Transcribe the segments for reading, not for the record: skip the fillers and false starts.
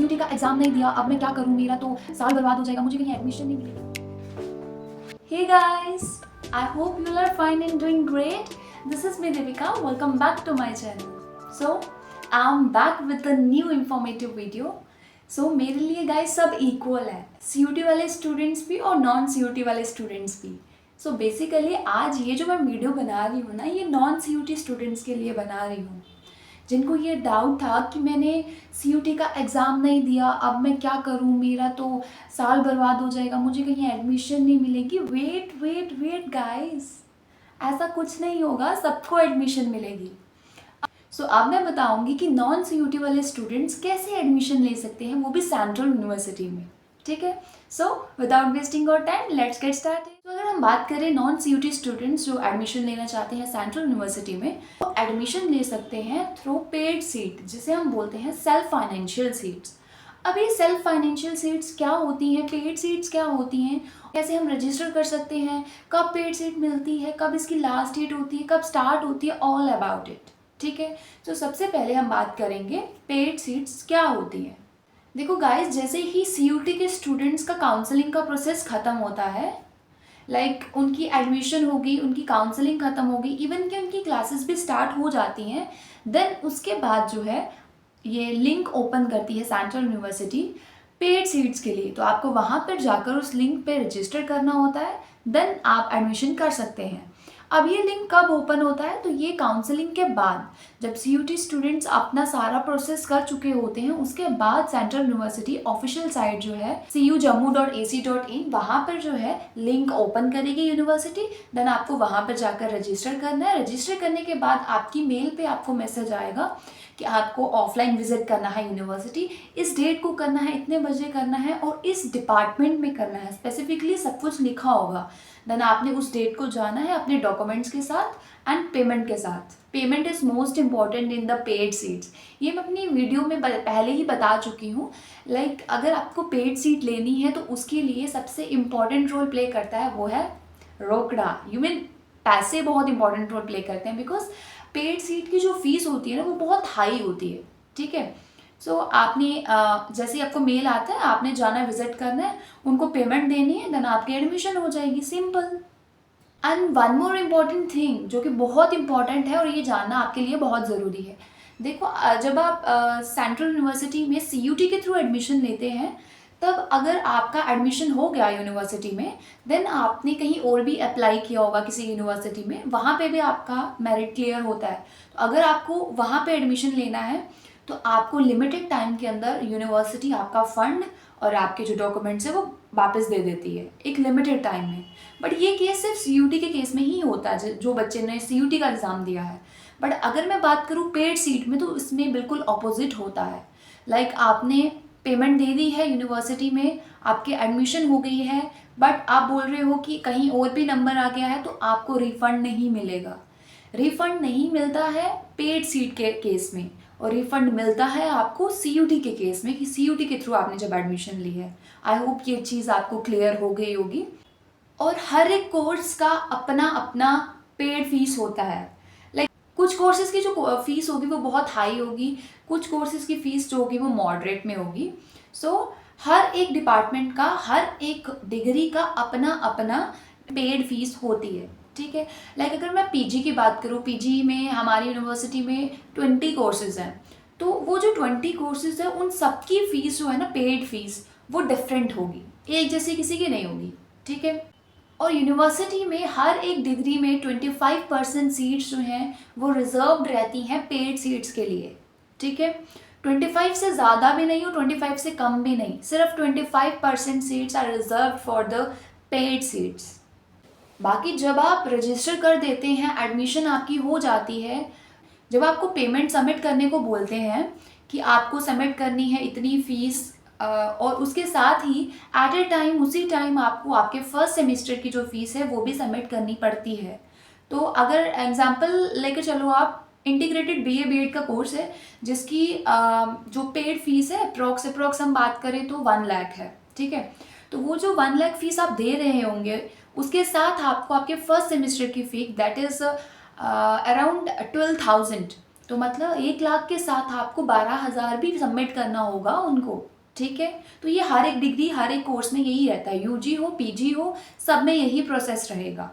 CUT का exam नहीं दिया, अब मैं क्या करूँ, मेरा तो साल बर्बाद हो जाएगा, मुझे कहीं एडमिशन नहीं मिलेगा। Hey guys, I hope you are fine and doing great. This is me Devika. Welcome back to my channel. So I'm back with a new informative video. So मेरे लिए guys सब equal है, CUT वाले students भी और non CUT वाले students भी. So basically आज ये जो मैं वीडियो बना रही हूँ ना, ये नॉन CUT स्टूडेंट्स के लिए बना रही हूँ, जिनको ये डाउट था कि मैंने CUT का एग्ज़ाम नहीं दिया, अब मैं क्या करूँ, मेरा तो साल बर्बाद हो जाएगा, मुझे कहीं एडमिशन नहीं मिलेगी. वेट वेट वेट गाइस, ऐसा कुछ नहीं होगा, सबको एडमिशन मिलेगी. सो अब मैं बताऊंगी कि नॉन CUT वाले स्टूडेंट्स कैसे एडमिशन ले सकते हैं, वो भी सेंट्रल यूनिवर्सिटी में. ठीक है. सो विदाउट वेस्टिंग और टाइम लेट्स गेट स्टार्टेड. तो अगर हम बात करें नॉन CUT स्टूडेंट्स जो एडमिशन लेना चाहते हैं सेंट्रल यूनिवर्सिटी में, तो एडमिशन ले सकते हैं थ्रू पेड सीट, जिसे हम बोलते हैं सेल्फ फाइनेंशियल सीट्स. अब ये सेल्फ फाइनेंशियल सीट्स क्या होती हैं, पेड सीट्स क्या होती हैं, कैसे हम रजिस्टर कर सकते हैं, कब पेड सीट मिलती है, कब इसकी लास्ट डेट होती है, कब स्टार्ट होती है, ऑल अबाउट इट. ठीक है. तो सबसे पहले हम बात करेंगे पेड सीट्स क्या होती हैं. देखो गाइस, जैसे ही CUT के स्टूडेंट्स का काउंसलिंग का प्रोसेस ख़त्म होता है, उनकी एडमिशन होगी, उनकी काउंसलिंग ख़त्म होगी, इवन कि उनकी क्लासेस भी स्टार्ट हो जाती हैं, देन उसके बाद जो है ये लिंक ओपन करती है सेंट्रल यूनिवर्सिटी पेड सीट्स के लिए. तो आपको वहाँ पर जाकर उस लिंक पे रजिस्टर करना होता है, देन आप एडमिशन कर सकते हैं. अब ये लिंक कब ओपन होता है, तो ये काउंसलिंग के बाद, जब CUT स्टूडेंट्स अपना सारा प्रोसेस कर चुके होते हैं, उसके बाद सेंट्रल यूनिवर्सिटी ऑफिशियल साइट जो है cujammu.ac.in, वहाँ पर जो है लिंक ओपन करेगी यूनिवर्सिटी. देन आपको वहाँ पर जाकर रजिस्टर करना है. रजिस्टर करने के बाद आपकी मेल पे आपको मैसेज आएगा कि आपको ऑफलाइन विजिट करना है यूनिवर्सिटी, इस डेट को करना है, इतने बजे करना है और इस डिपार्टमेंट में करना है, स्पेसिफिकली सब कुछ लिखा होगा. देन आपने उस डेट को जाना है अपने डॉक्यूमेंट्स के साथ एंड पेमेंट के साथ. Payment is most important in the paid seats. ये मैं अपनी वीडियो में पहले ही बता चुकी हूँ. अगर आपको पेड सीट लेनी है तो उसके लिए सबसे इम्पॉर्टेंट रोल प्ले करता है वो है रोकड़ा. पैसे बहुत इंपॉर्टेंट रोल प्ले करते हैं, बिकॉज पेड सीट की जो फीस होती है ना, वो बहुत हाई होती है. ठीक है. सो आपने जैसे ही आपको मेल आता है, आपने जाना है, विजिट करना है, उनको पेमेंट देनी है, देन आपकी एडमिशन हो जाएगी. Simple. And one more important thing जो कि बहुत इंपॉर्टेंट है और ये जानना आपके लिए बहुत ज़रूरी है. देखो, जब आप सेंट्रल यूनिवर्सिटी में CUT के थ्रू एडमिशन लेते हैं, तब अगर आपका एडमिशन हो गया यूनिवर्सिटी में, देन आपने कहीं और भी अप्लाई किया होगा किसी यूनिवर्सिटी में, वहाँ पे भी आपका मेरिट क्लियर होता है. तो अगर आपको वहाँ पे एडमिशन लेना है तो आपको लिमिटेड टाइम के अंदर यूनिवर्सिटी आपका फ़ंड और आपके जो डॉक्यूमेंट्स है वो वापस दे देती है एक लिमिटेड टाइम में. बट ये केस सिर्फ CUT के केस में ही होता है, जो बच्चे ने CUT का एग्ज़ाम दिया है. बट अगर मैं बात करूँ पेड सीट में, तो इसमें बिल्कुल अपोजिट होता है. आपने पेमेंट दे दी है यूनिवर्सिटी में, आपके एडमिशन हो गई है, बट आप बोल रहे हो कि कहीं और भी नंबर आ गया है, तो आपको रिफ़ंड नहीं मिलेगा. रिफ़ंड नहीं मिलता है पेड सीट के केस में, और रिफ़ंड मिलता है आपको CUT के केस में, कि CUT के थ्रू आपने जब एडमिशन ली है. आई होप ये चीज़ आपको क्लियर हो गई होगी. और हर एक कोर्स का अपना अपना पेड फीस होता है. कुछ कोर्सेज़ की जो फीस होगी वो बहुत हाई होगी, कुछ कोर्सेज़ की फ़ीस जो होगी वो मॉडरेट में होगी. सो हर एक डिपार्टमेंट का, हर एक डिग्री का अपना अपना पेड फीस होती है. ठीक है. अगर मैं PG की बात करूँ, PG में हमारी यूनिवर्सिटी में 20 कोर्सेज़ हैं. तो वो जो 20 कोर्सेज़ हैं, उन सब की फ़ीस जो है ना, पेड फीस, वो डिफरेंट होगी, एक जैसी किसी की नहीं होगी. ठीक है. और यूनिवर्सिटी में हर एक डिग्री में 25% सीट्स जो हैं वो रिजर्व्ड रहती हैं पेड सीट्स के लिए. ठीक है. 25 से ज़्यादा भी नहीं और 25 से कम भी नहीं, सिर्फ 25% seats are reserved for the paid seats. बाकी जब आप रजिस्टर कर देते हैं, एडमिशन आपकी हो जाती है, जब आपको पेमेंट सबमिट करने को बोलते हैं कि आपको सबमिट करनी है इतनी फ़ीस, और उसके साथ ही एट ए टाइम, उसी टाइम आपको आपके फर्स्ट सेमेस्टर की जो फ़ीस है वो भी सबमिट करनी पड़ती है. तो अगर एग्जांपल लेकर चलो, आप इंटीग्रेटेड BA BEd का कोर्स है, जिसकी जो पेड फीस है अप्रॉक्स हम बात करें तो 1 लाख है. ठीक है. तो वो जो 1 लाख फीस आप दे रहे होंगे, उसके साथ आपको आपके फर्स्ट सेमेस्टर की फ़ी, दैट इज़ अराउंड 12,000. तो मतलब 1 लाख के साथ आपको 12,000 भी सबमिट करना होगा उनको. ठीक है। तो ये हर एक डिग्री, हर एक कोर्स में यही रहता है, यूजी हो, पीजी हो, सब में यही प्रोसेस रहेगा।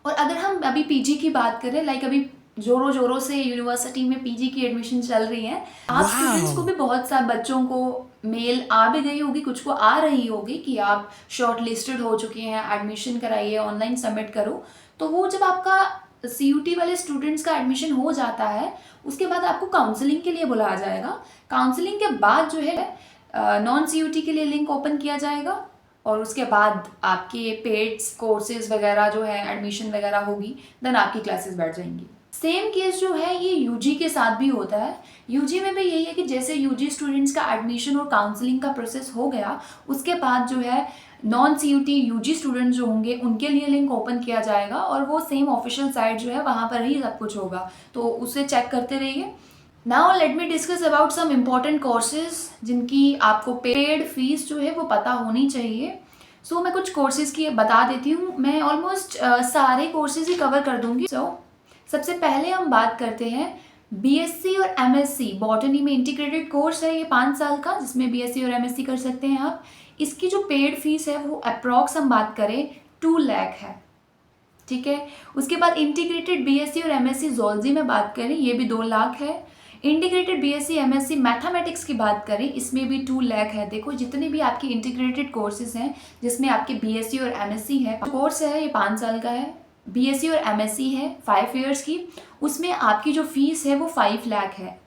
और अगर हम अभी पीजी की बात करें, लाइक अभी जोरों जोरों से यूनिवर्सिटी में पीजी की एडमिशन चल रही है। आप स्टूडेंट्स को भी बहुत सारे बच्चों को मेल आ भी गई होगी, कुछ को आ रही होगी कि आप शॉर्ट लिस्टेड हो चुके हैं, एडमिशन कराइए, ऑनलाइन सबमिट करो। तो वो जब आपका सीयूटी वाले स्टूडेंट्स का एडमिशन हो जाता है, उसके बाद आपको काउंसलिंग के लिए बुलाया जाएगा। काउंसलिंग के बाद जो है नॉन सीयूटी के लिए लिंक ओपन किया जाएगा, और उसके बाद आपके पेड्स कोर्सेज वगैरह जो है एडमिशन वगैरह होगी, देन आपकी क्लासेस बैठ जाएंगी। सेम केस जो है ये यूजी के साथ भी होता है। यूजी में भी यही है कि जैसे यूजी स्टूडेंट्स का एडमिशन और काउंसलिंग का प्रोसेस हो गया, उसके बाद जो है नॉन सीयूटी यूजी स्टूडेंट जो होंगे उनके लिए लिंक ओपन किया जाएगा, और वो सेम ऑफिशियल साइट जो है वहाँ पर ही सब कुछ होगा, तो उसे चेक करते रहिए। Now let me discuss about some important courses जिनकी आपको पेड फीस जो है वो पता होनी चाहिए। सो मैं कुछ कोर्सेज की बता देती हूँ। मैं ऑलमोस्ट सारे कोर्सेज ही कवर कर दूंगी। सबसे पहले हम बात करते हैं बीएससी और एमएससी बॉटनी में इंटीग्रेटेड कोर्स है ये 5 साल का, जिसमें बीएससी और एमएससी कर सकते हैं आप। इसकी जो पेड फीस है वो अप्रॉक्स हम बात करें 2 लाख है, ठीक है। उसके बाद इंटीग्रेटेड बीएससी और एमएससी ज़ूलॉजी में बात करें, ये भी 2 लाख है। इंटीग्रेटेड बीएससी एमएससी मैथमेटिक्स की बात करें, इसमें भी 2 लाख है। देखो जितने भी आपके इंटीग्रेटेड कोर्सेज हैं जिसमें आपके बीएससी और एमएससी है, कोर्स है ये 5 साल का है, बीएससी और एमएससी है 5 इयर्स की, उसमें आपकी जो फीस है वो 5 लाख है।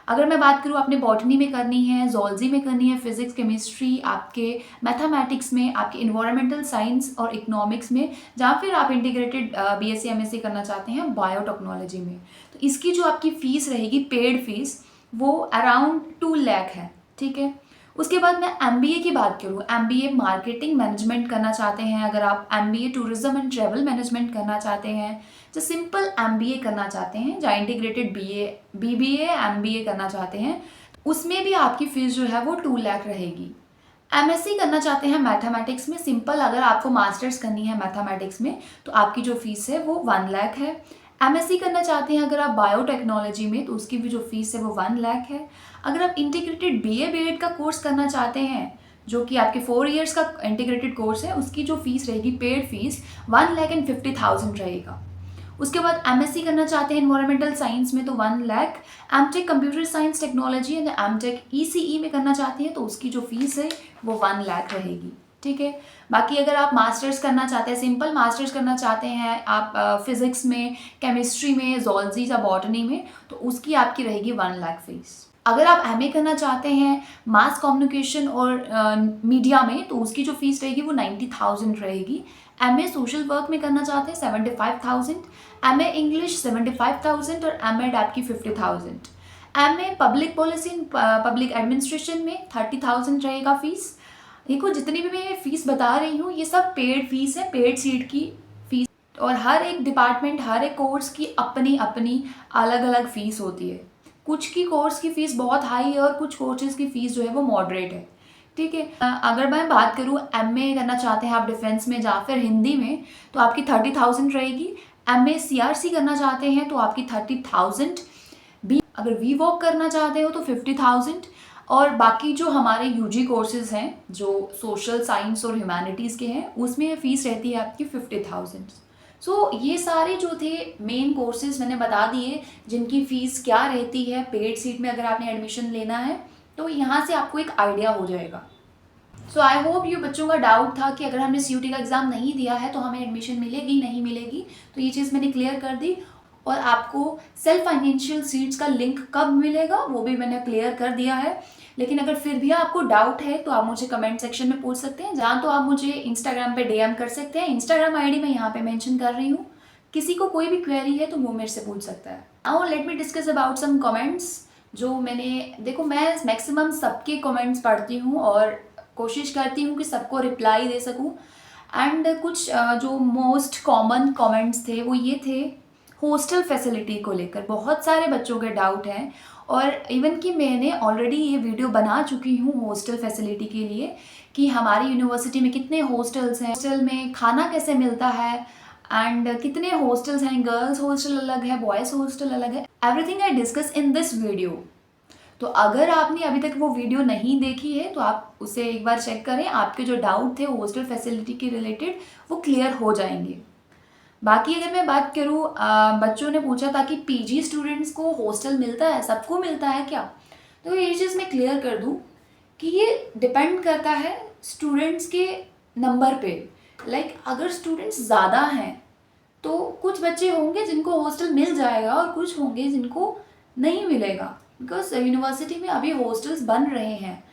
अगर मैं बात करूँ आपने बॉटनी में करनी है, ज़ूलॉजी में करनी है, फिजिक्स केमिस्ट्री, आपके मैथमेटिक्स में, आपके इन्वायरमेंटल साइंस और इकोनॉमिक्स में, जहाँ फिर आप इंटीग्रेटेड बीएससी एमएससी करना चाहते हैं बायोटेक्नोलॉजी में, तो इसकी जो आपकी फ़ीस रहेगी पेड फीस वो अराउंड 2 लाख है, ठीक है। उसके बाद मैं एमबीए की बात करूँ, एमबीए मार्केटिंग मैनेजमेंट करना चाहते हैं, अगर आप MBA tourism and travel management करना चाहते हैं, जो सिंपल एमबीए करना चाहते हैं, या इंटीग्रेटेड बीबीए एमबीए करना चाहते हैं, उसमें भी आपकी फ़ीस जो है वो 2 लाख रहेगी। एमएससी करना चाहते हैं मैथमेटिक्स में, सिंपल अगर आपको मास्टर्स करनी है मैथमेटिक्स में, तो आपकी जो फ़ीस है वो 1 लाख है। एमएससी करना चाहते हैं अगर आप बायोटेक्नोलॉजी में, तो उसकी भी जो फीस है वो 1 लाख है। अगर आप इंटीग्रेटेड बीए बीएड का कोर्स करना चाहते हैं, जो कि आपके 4 इयर्स का इंटीग्रेटेड कोर्स है, उसकी जो फीस रहेगी पेड फीस 1,50,000 रहेगा। उसके बाद एमएससी करना चाहते हैं एनवायरमेंटल साइंस में, तो 1 lakh. MTech computer science technology and MTech ECE में करना चाहते हैं, तो उसकी जो फीस है वो 1 लाख रहेगी, ठीक है। बाकी अगर आप मास्टर्स करना चाहते हैं, सिंपल मास्टर्स करना चाहते हैं आप फिजिक्स में, केमिस्ट्री में, ज़ूलॉजी या बॉटनी में, तो उसकी आपकी रहेगी 1 लाख फीस। अगर आप एमए करना चाहते हैं मास कम्युनिकेशन और मीडिया में, तो उसकी जो फीस रहेगी वो 90,000 रहेगी। एमए सोशल वर्क में करना चाहते हैं 75,000, एमए इंग्लिश 75,000 और एमएड आपकी 50,000। MA public policy and public administration में 30,000 रहेगा फीस। देखो जितनी भी मैं फीस बता रही हूँ ये सब पेड फीस है, पेड सीट की फीस, और हर एक डिपार्टमेंट, हर एक कोर्स की अपनी अपनी अलग अलग फीस होती है। कुछ की कोर्स की फ़ीस बहुत हाई है और कुछ कोर्सेज की फ़ीस जो है वो मॉडरेट है, ठीक है। अगर मैं बात करूँ एमए करना चाहते हैं आप डिफेंस में या फिर हिंदी में, तो आपकी 30,000 रहेगी। एमए सीआरसी करना चाहते हैं तो आपकी 30,000। अगर वी वॉक करना चाहते हो तो 50,000। और बाकी जो हमारे यूजी कोर्सेज हैं जो सोशल साइंस और ह्यूमैनिटीज़ के हैं, उसमें फ़ीस रहती है आपकी 50,000। सो ये सारे जो थे मेन कोर्सेज मैंने बता दिए जिनकी फ़ीस क्या रहती है पेड सीट में अगर आपने एडमिशन लेना है, तो यहाँ से आपको एक आइडिया हो जाएगा। सो आई होप ये बच्चों का डाउट था कि अगर हमने सीयूटी का एग्ज़ाम नहीं दिया है तो हमें एडमिशन मिलेगी नहीं मिलेगी, तो ये चीज़ मैंने क्लियर कर दी। और आपको सेल्फ फाइनेंशियल सीट्स का लिंक कब मिलेगा वो भी मैंने क्लियर कर दिया है। लेकिन अगर फिर भी आपको डाउट है तो आप मुझे कमेंट सेक्शन में पूछ सकते हैं, जहाँ तो आप मुझे इंस्टाग्राम पे डीएम कर सकते हैं। इंस्टाग्राम आईडी मैं यहाँ पे मेंशन कर रही हूँ, किसी को कोई भी क्वेरी है तो वो मेरे से पूछ सकता है। Now let me discuss about some comments जो मैंने, देखो मैं मैक्सिमम सबके कमेंट्स पढ़ती हूँ और कोशिश करती हूँ कि सबको रिप्लाई दे सकूँ। एंड कुछ जो मोस्ट कॉमन कमेंट्स थे वो ये थे हॉस्टल फैसिलिटी को लेकर। बहुत सारे बच्चों के डाउट हैं और इवन कि मैंने ऑलरेडी ये वीडियो बना चुकी हूँ हॉस्टल फैसिलिटी के लिए कि हमारी यूनिवर्सिटी में कितने हॉस्टल्स हैं, हॉस्टल में खाना कैसे मिलता है, एंड कितने हॉस्टल्स हैं, गर्ल्स हॉस्टल अलग है, बॉयज़ हॉस्टल अलग है। Everything I discuss in this video. तो अगर आपने अभी तक वो वीडियो नहीं देखी है तो आप उसे एक बार चेक करें, आपके जो डाउट थे हॉस्टल फैसिलिटी के रिलेटेड वो क्लियर हो जाएंगे। बाकी अगर मैं बात करूँ, बच्चों ने पूछा था कि पीजी स्टूडेंट्स को हॉस्टल मिलता है, सबको मिलता है क्या? तो ये चीज़ मैं क्लियर कर दूँ कि ये डिपेंड करता है स्टूडेंट्स के नंबर पे। अगर स्टूडेंट्स ज़्यादा हैं तो कुछ बच्चे होंगे जिनको हॉस्टल मिल जाएगा और कुछ होंगे जिनको नहीं मिलेगा, बिकॉज यूनिवर्सिटी में अभी हॉस्टल्स बन रहे हैं,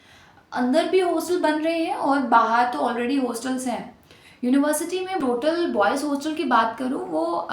अंदर भी हॉस्टल बन रहे हैं और बाहर तो ऑलरेडी हॉस्टल्स हैं। यूनिवर्सिटी में टोटल बॉयज़ हॉस्टल की बात करूँ वो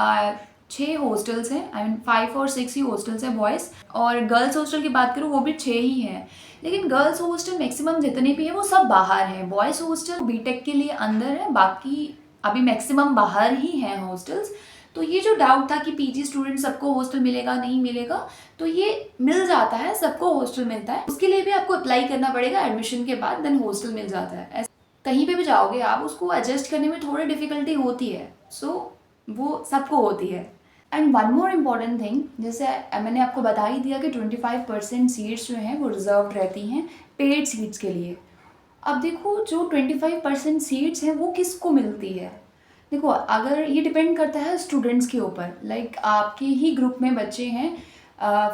6 हॉस्टल्स हैं, आई मीन 5 और 6 ही हॉस्टल्स हैं बॉयज़, और गर्ल्स हॉस्टल की बात करूँ वो भी 6 ही हैं। लेकिन गर्ल्स हॉस्टल मैक्सिमम जितने भी हैं वो सब बाहर हैं। बॉयज़ हॉस्टल बीटेक के लिए अंदर है, बाकी अभी मैक्सिमम बाहर ही हैं हॉस्टल्स। तो ये जो डाउट था कि पीजी स्टूडेंट सबको हॉस्टल मिलेगा नहीं मिलेगा, तो ये मिल जाता है, सबको हॉस्टल मिलता है। उसके लिए भी आपको अप्लाई करना पड़ेगा एडमिशन के बाद, देन हॉस्टल मिल जाता है। कहीं पे भी जाओगे आप, उसको एडजस्ट करने में थोड़ी डिफ़िकल्टी होती है, सो वो सबको होती है। And one more important thing, जैसे मैंने आपको बता ही दिया कि 25% सीट्स जो हैं वो रिजर्व रहती हैं पेड सीट्स के लिए। अब देखो जो 25% सीट्स हैं वो किसको मिलती है? देखो, अगर ये डिपेंड करता है स्टूडेंट्स के ऊपर। आपके ही ग्रुप में बच्चे हैं,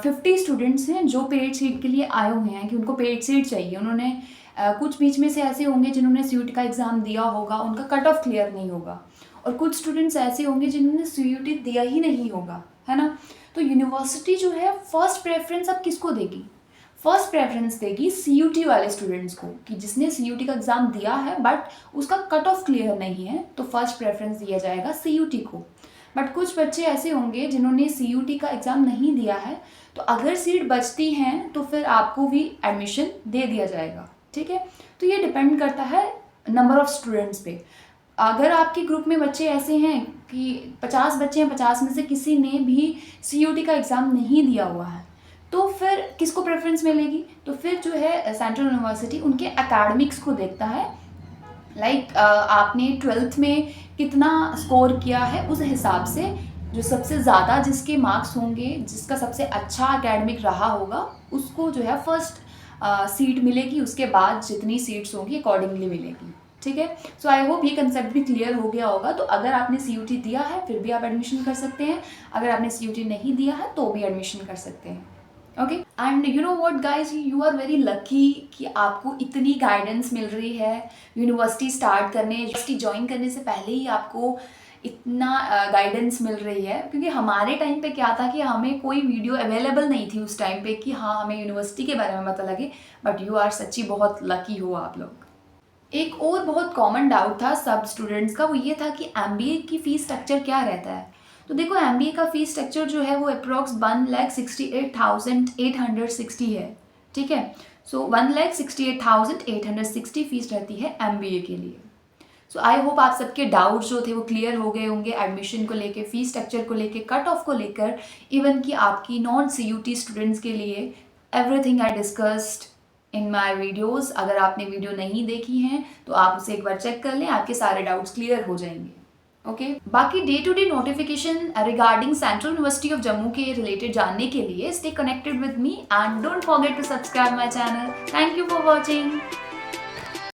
50 स्टूडेंट्स हैं जो पेड सीट के लिए आए हुए हैं कि उनको पेड सीट चाहिए। उन्होंने कुछ बीच में से ऐसे होंगे जिन्होंने सीयूटी का एग्ज़ाम दिया होगा, उनका कट ऑफ क्लियर नहीं होगा, और कुछ स्टूडेंट्स ऐसे होंगे जिन्होंने सीयूटी दिया ही नहीं होगा, है ना। तो यूनिवर्सिटी जो है फर्स्ट प्रेफरेंस अब किसको देगी? फर्स्ट प्रेफरेंस देगी सीयूटी वाले स्टूडेंट्स को, कि जिसने सीयूटी का एग्ज़ाम दिया है बट उसका कट ऑफ क्लियर नहीं है, तो फर्स्ट प्रेफरेंस दिया जाएगा सीयूटी को। बट कुछ बच्चे ऐसे होंगे जिन्होंने सीयूटी का एग्ज़ाम नहीं दिया है, तो अगर सीट बचती हैं तो फिर आपको भी एडमिशन दे दिया जाएगा, ठीक है। तो ये डिपेंड करता है नंबर ऑफ़ स्टूडेंट्स पे। अगर आपके ग्रुप में बच्चे ऐसे हैं कि 50 बच्चे हैं, 50 में से किसी ने भी सीयूटी का एग्ज़ाम नहीं दिया हुआ है, तो फिर किसको प्रेफरेंस मिलेगी? तो फिर जो है सेंट्रल यूनिवर्सिटी उनके एकेडमिक्स को देखता है। आपने 12th में कितना स्कोर किया है, उस हिसाब से जो सबसे ज़्यादा जिसके मार्क्स होंगे, जिसका सबसे अच्छा एकेडमिक रहा होगा, उसको जो है फर्स्ट सीट मिलेगी। उसके बाद जितनी सीट्स होंगी अकॉर्डिंगली मिलेगी, ठीक है। सो आई होप ये कंसेप्ट भी क्लियर हो गया होगा। तो अगर आपने सीयूटी दिया है फिर भी आप एडमिशन कर सकते हैं, अगर आपने सीयूटी नहीं दिया है तो भी एडमिशन कर सकते हैं, okay. And you know what guys, you are very lucky कि आपको इतनी गाइडेंस मिल रही है यूनिवर्सिटी स्टार्ट करने, यूनिवर्सिटी ज्वाइन करने से पहले ही आपको इतना गाइडेंस मिल रही है। क्योंकि हमारे टाइम पे क्या था कि हमें कोई वीडियो अवेलेबल नहीं थी उस टाइम पे कि हाँ हमें यूनिवर्सिटी के बारे में पता लगे, बट यू आर सच्ची बहुत लकी हो आप लोग। एक और बहुत कॉमन डाउट था सब स्टूडेंट्स का, वो ये था कि एमबीए की फ़ीस स्ट्रक्चर क्या रहता है। तो देखो, एमबीए का फ़ीस स्ट्रक्चर जो है वो अप्रॉक्स 1,68,860 है, ठीक है। सो 1,68,860 फ़ीस रहती है एमबीए के लिए। सो आई होप आप सबके डाउट्स जो थे वो क्लियर हो गए होंगे, एडमिशन को लेके, फ़ीस स्ट्रक्चर को लेके, कट ऑफ को लेकर, इवन कि आपकी नॉन सीयूटी स्टूडेंट्स के लिए। Everything I discussed in my videos. अगर आपने वीडियो नहीं देखी हैं तो आप उसे एक बार चेक कर लें, आपके सारे डाउट्स क्लियर हो जाएंगे, ओके। बाकी day to day notification regarding central university of Jammu के रिलेटेड जानने के लिए stay connected with me and don't forget to subscribe my channel. Thank you for watching.